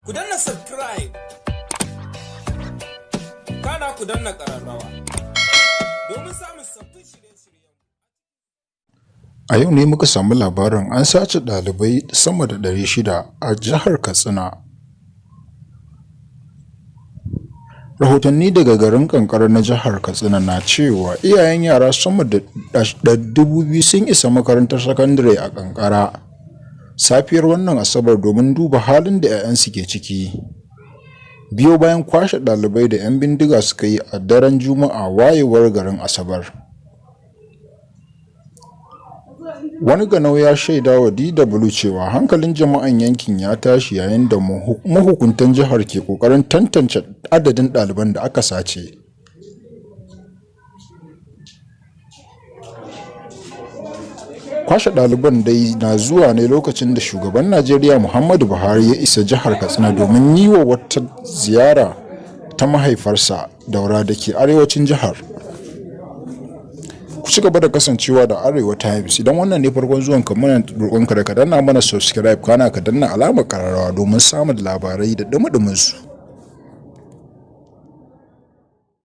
Ku danna subscribe, kana ku danna ƙararrawa domin samun sabbin shirye-shiryen. A yau ne muka samu labarin an sace ɗalibai sama da 600 a jihar Katsina. Rahotanni daga garin Kankara na jihar Katsina na cewa iyayen yara sama da 2,000 sun isa makarantar sakandare a Kankara safiyar wannan Asabar domin duba halin da 'ya'yansu ke ciki. Biyo bayan kwashe ɗalibai da 'yan bindiga suka yi a daren Juma'a wayewar garin Asabar. Wani ganau ya shaida wa DW cewa hankalin jama'an yankin ya tashi yayin da mahukuntan jihar ke kokarin tantance adadin ɗaliban da aka sace. Kwashe ɗaliban dai na zuwa ne lokacin da shugaban Najeriya Muhammadu Buhari ya isa jihar Katsina domin yi wa wata ziyara ta mahaifarsa Daura da ke arewacin jihar. Ku ci gaba da kasancewa da Arewa Times. Idan wannan ne farkon zuwan ka, muna roƙonka da ka danna mana subscribe kana ka danna alamar ƙararrawa domin samun labarai da dumi-dumin su.